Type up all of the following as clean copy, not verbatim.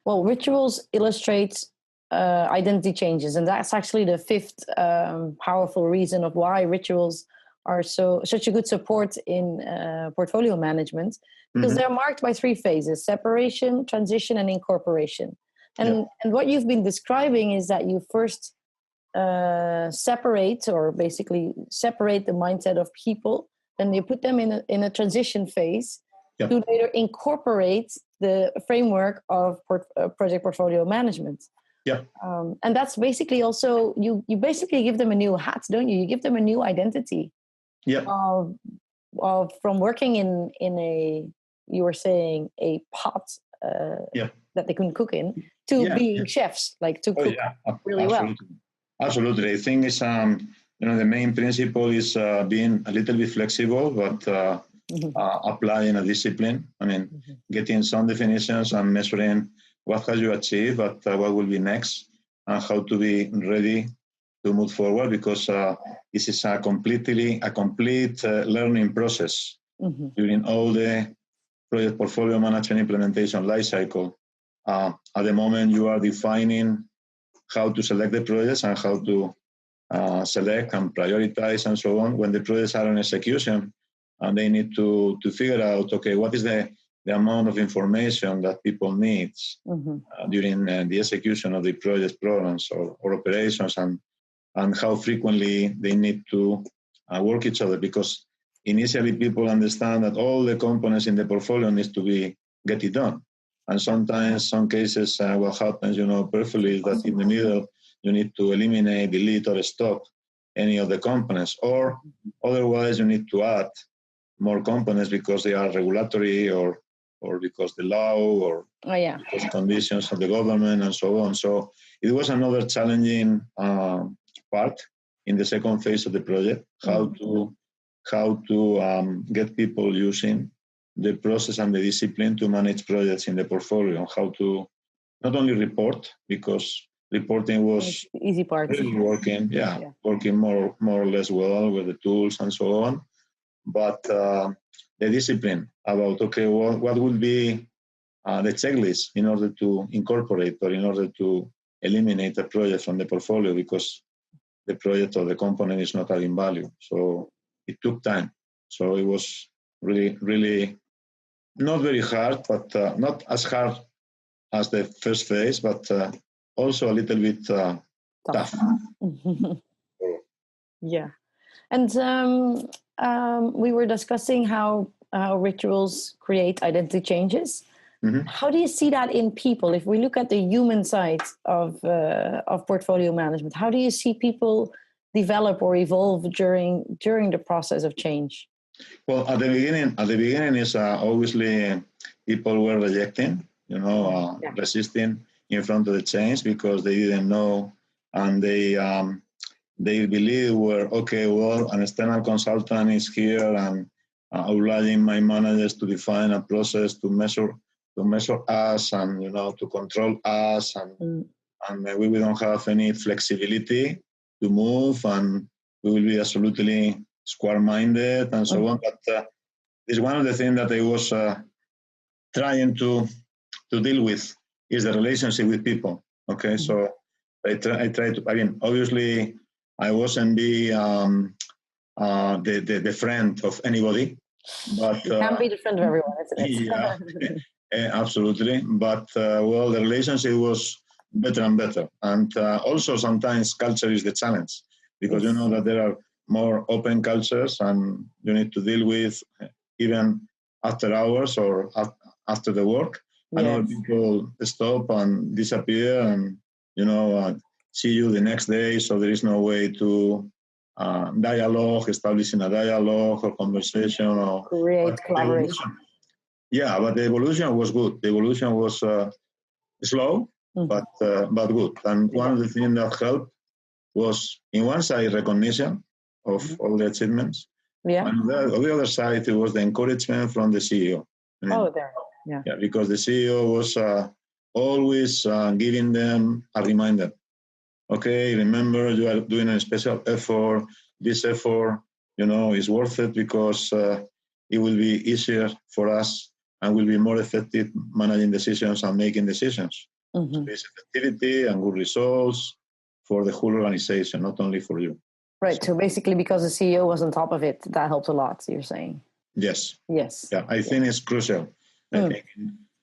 Well, rituals illustrate identity changes, and that's actually the fifth powerful reason of why rituals are such a good support in portfolio management, because they're marked by three phases: separation, transition, and incorporation. And what you've been describing is that you first separate the mindset of people, and you put them in a transition phase to later incorporate the framework of project portfolio management. Yeah. And that's basically also, you basically give them a new hat, don't you? You give them a new identity. Yeah. Of from working in a, you were saying, a pot that they couldn't cook in, to being chefs, like to cook really well. Absolutely. I think it's the main principle is being a little bit flexible, but applying a discipline. I mean, getting some definitions and measuring what have you achieved, but what will be next, and how to be ready to move forward, because this is a complete learning process during all the project portfolio management implementation lifecycle. At the moment, you are defining how to select the projects and how to select and prioritize and so on. When the projects are in execution, and they need to figure out, okay, what is the amount of information that people need during the execution of the project programs or operations, and how frequently they need to work each other, because initially people understand that all the components in the portfolio needs to get it done. And sometimes, some cases, what happens, perfectly, is that in the middle, you need to eliminate, delete, or stop any of the components, or otherwise you need to add more components because they are regulatory or because the law or because conditions of the government and so on. So it was another challenging part in the second phase of the project, how to get people using the process and the discipline to manage projects in the portfolio, how to not only report, because reporting was the easy part, really working more or less well with the tools and so on, but the discipline about, okay, what would be the checklist in order to incorporate or in order to eliminate a project from the portfolio because the project or the component is not adding value. So it took time. So it was really, really not very hard, but not as hard as the first phase, but also a little bit tough. Yeah. And we were discussing how rituals create identity changes. How do you see that in people? If we look at the human side of portfolio management, how do you see people develop or evolve during the process of change? Well, at the beginning is obviously people were rejecting, resisting in front of the change because they didn't know, and they believe were, okay, well, an external consultant is here and obliging my managers to define a process to measure us and to control us, and we don't have any flexibility to move, and we will be absolutely square-minded and so on. But it's one of the things that I was trying to deal with is the relationship with people. Okay, so I try to. I mean, obviously, I wasn't the friend of anybody, but you can't be the friend of everyone, isn't it? Absolutely. But the relationship was better and better, and also sometimes culture is the challenge, because you know that there are more open cultures, and you need to deal with even after hours or after the work. And other people stop and disappear, and see you the next day. So there is no way to establishing a dialogue or conversation or create collaboration. Yeah, but the evolution was good. The evolution was slow, but good. And one of the things that helped was, in one side, recognition of all the achievements. Yeah. And on the other side, it was the encouragement from the CEO. Yeah, because the CEO was always giving them a reminder. Okay, remember, you are doing a special effort. This effort, is worth it because it will be easier for us and will be more effective managing decisions and making decisions. Mm-hmm. There's effectivity and good results for the whole organization, not only for you. Right. So basically, because the CEO was on top of it, that helped a lot. You're saying. Yes. Yes. Yeah, I think it's crucial. I think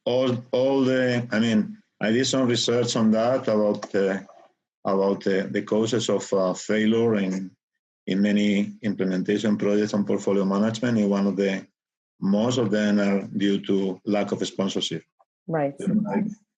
all the. I mean, I did some research on that about the causes of failure in many implementation projects on portfolio management. And one of the most of them are due to lack of sponsorship. Right.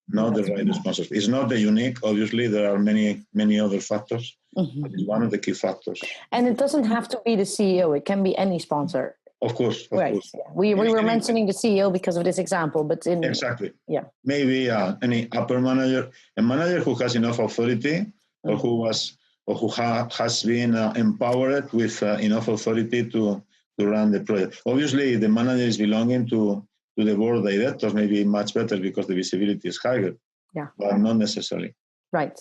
Not the right sponsors. It's not the unique. Obviously, there are many other factors. But it's one of the key factors. And it doesn't have to be the CEO. It can be any sponsor. Of course. Yeah. We were mentioning the CEO because of this example, but exactly. Yeah. Maybe any upper manager, a manager who has enough authority, or who has been empowered with enough authority to run the project. Obviously, the manager is belonging to the board of directors, maybe much better because the visibility is higher. Yeah. But not necessarily. Right.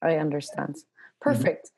I understand. Perfect.